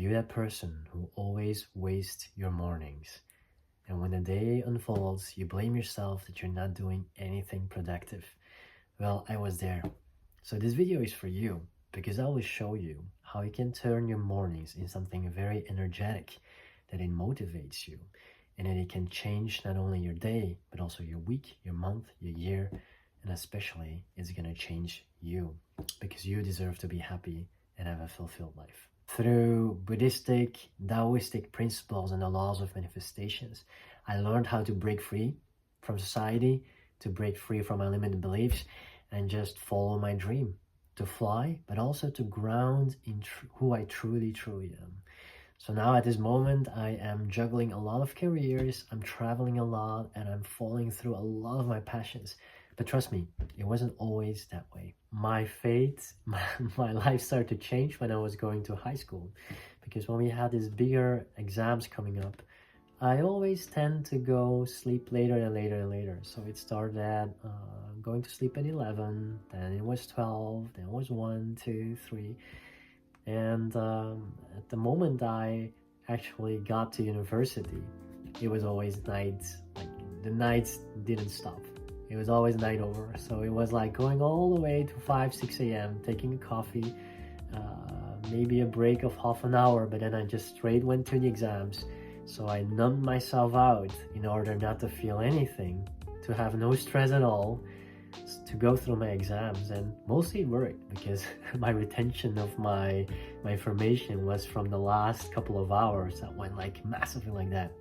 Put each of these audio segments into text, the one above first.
you that person who always wastes your mornings? And when the day unfolds, you blame yourself that you're not doing anything productive. Well, I was there. So this video is for you because I will show you how you can turn your mornings in something very energetic, that it motivates you, and that it can change not only your day, but also your week, your month, your year, and especially it's gonna change you because you deserve to be happy and have a fulfilled life. Through Buddhistic, Taoistic principles and the laws of manifestations, I learned how to break free from society, to break free from my limited beliefs, and just follow my dream, to fly, but also to ground in who I truly am. So now at this moment, I am juggling a lot of careers, I'm traveling a lot, and I'm following through a lot of my passions. But trust me, it wasn't always that way. My fate, my life started to change when I was going to high school. Because when we had these bigger exams coming up, I always tend to go sleep later and later and later. So it started at going to sleep at 11, then it was 12, then it was 1, 2, 3. And at the moment I actually got to university, it was always nights. Like the nights didn't stop. It was always night over. So it was like going all the way to 5, 6 a.m., taking a coffee, maybe a break of half an hour, but then I just straight went to the exams. So I numbed myself out in order not to feel anything, to have no stress at all, to go through my exams. And mostly it worked because my retention of my information was from the last couple of hours that went like massively like that.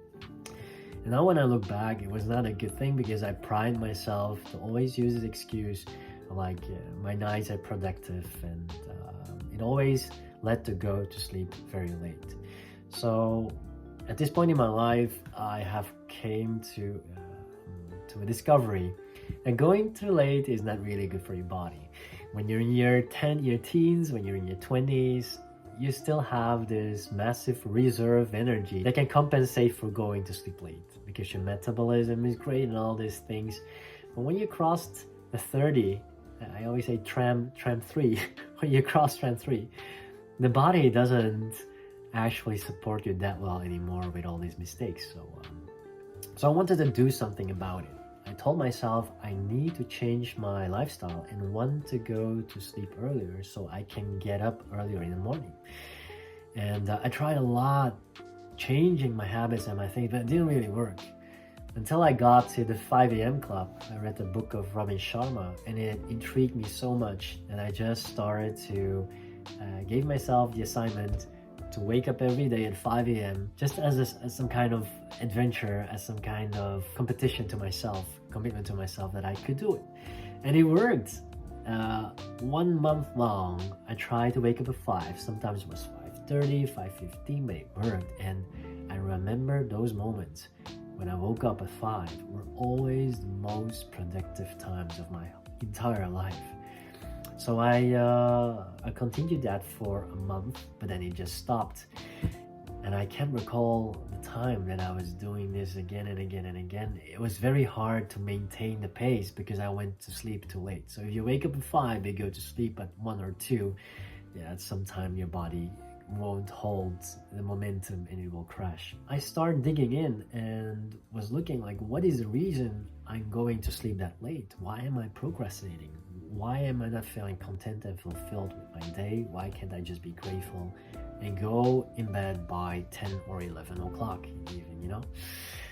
And now when I look back, it was not a good thing because I pride myself to always use this excuse like my nights are productive, and it always led to go to sleep very late. So at this point in my life, I have came to a discovery that going too late is not really good for your body. When you're in your teens, when you're in your 20s, you still have this massive reserve energy that can compensate for going to sleep late because your metabolism is great and all these things. But when you crossed the 30, I always say tram 3, when you cross tram 3, the body doesn't actually support you that well anymore with all these mistakes. So I wanted to do something about it. I told myself I need to change my lifestyle and want to go to sleep earlier so I can get up earlier in the morning. And I tried a lot changing my habits and my things, but it didn't really work. Until I got to the 5 a.m. club, I read the book of Robin Sharma, and it intrigued me so much that I just started to gave myself the assignment to wake up every day at 5 a.m. just as some kind of adventure, as some kind of competition to myself, commitment to myself that I could do it. And it worked. 1 month long, I tried to wake up at 5. Sometimes it was 5:30, 5:15, but it worked. And I remember those moments when I woke up at 5 were always the most productive times of my entire life. So I continued that for a month, but then it just stopped. And I can't recall the time that I was doing this again and again and again. It was very hard to maintain the pace because I went to sleep too late. So if you wake up at 5 and go to sleep at 1 or 2, yeah, at some time your body won't hold the momentum and it will crash. I started digging in and was looking like, what is the reason I'm going to sleep that late? Why am I procrastinating? Why am I not feeling content and fulfilled with my day? Why can't I just be grateful and go in bed by 10 or 11 o'clock in the evening, you know?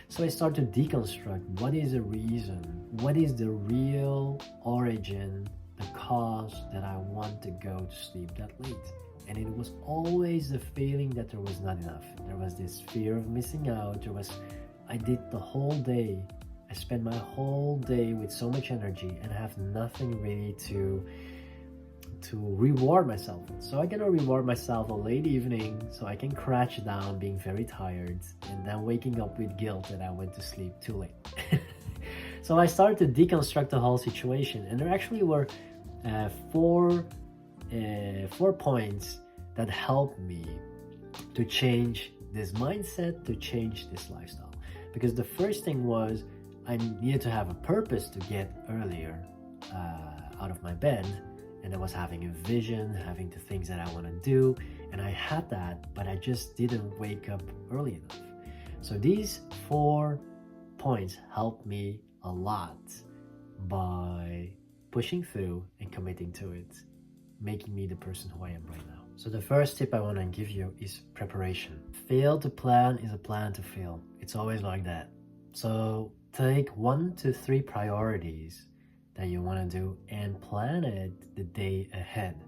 So I started to deconstruct what is the reason, what is the real origin, the cause that I want to go to sleep that late. And it was always the feeling that there was not enough. There was this fear of missing out. I did the whole day. I spent my whole day with so much energy and I have nothing really to reward myself. So I cannot reward myself a late evening so I can crash down being very tired and then waking up with guilt that I went to sleep too late. So I started to deconstruct the whole situation, and there actually were 4 points that helped me to change this mindset, to change this lifestyle. Because the first thing was I needed to have a purpose to get earlier out of my bed, and I was having a vision, having the things that I want to do, And I had that, but I just didn't wake up early enough. So these 4 points helped me a lot by pushing through and committing to it, making me the person who I am right now. So the first tip I want to give you is preparation. Fail to plan is a plan to fail. It's always like that. So take 1 to 3 priorities that you want to do and plan it the day ahead.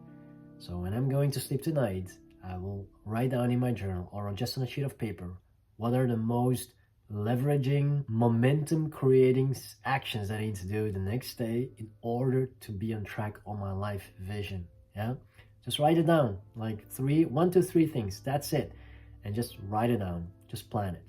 So when I'm going to sleep tonight, I will write down in my journal or just on a sheet of paper what are the most leveraging, momentum creating actions that I need to do the next day in order to be on track on my life vision. Yeah, just write it down, like 1 to 3 things. That's it. And just write it down, just plan it.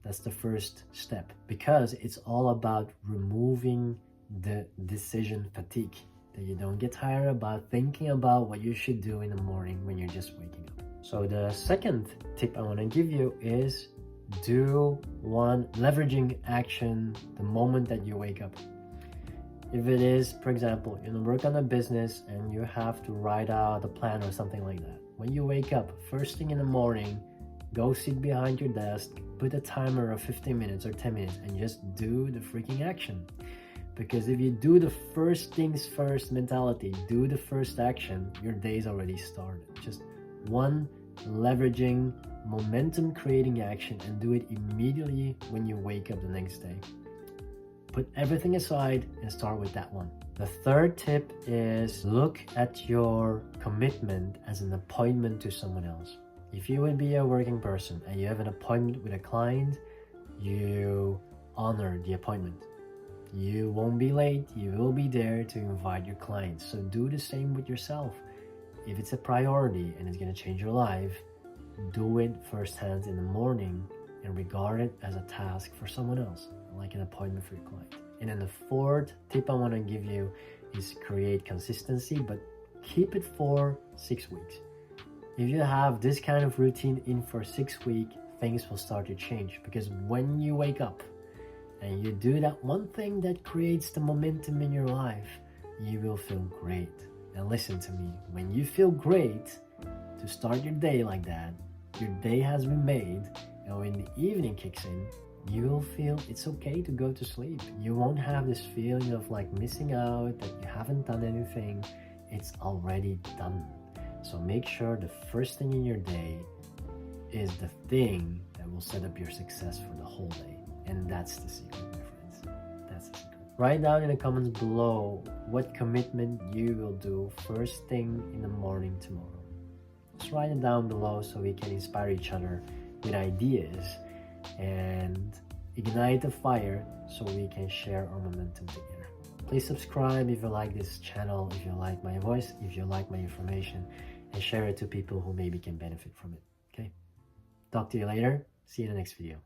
That's the first step, because it's all about removing the decision fatigue, that you don't get tired about thinking about what you should do in the morning when you're just waking up. So the second tip I want to give you is do one leveraging action the moment that you wake up. If it is, for example, you work on a business and you have to write out a plan or something like that. When you wake up, first thing in the morning, go sit behind your desk, put a timer of 15 minutes or 10 minutes and just do the freaking action. Because if you do the first things first mentality, do the first action, your day's already started. Just one leveraging, momentum creating action and do it immediately when you wake up the next day. Put everything aside and start with that one. The third tip is look at your commitment as an appointment to someone else. If you would be a working person and you have an appointment with a client, you honor the appointment. You won't be late, you will be there to invite your clients. So do the same with yourself. If it's a priority and it's going to change your life, do it firsthand in the morning and regard it as a task for someone else, like an appointment for your client. And then the fourth tip I want to give you is create consistency, but keep it for 6 weeks. If you have this kind of routine in for 6 weeks, things will start to change, because when you wake up and you do that one thing that creates the momentum in your life, you will feel great. And listen to me, when you feel great to start your day like that, your day has been made, and when the evening kicks in, you will feel it's okay to go to sleep. You won't have this feeling of like missing out, that you haven't done anything. It's already done. So make sure the first thing in your day is the thing that will set up your success for the whole day. And that's the secret, my friends. That's the secret. Write down in the comments below what commitment you will do first thing in the morning tomorrow. Just write it down below so we can inspire each other with ideas and ignite the fire so we can share our momentum together. Please subscribe if you like this channel, if you like my voice, if you like my information, and share it to people who maybe can benefit from it. Okay? Talk to you later. See you in the next video.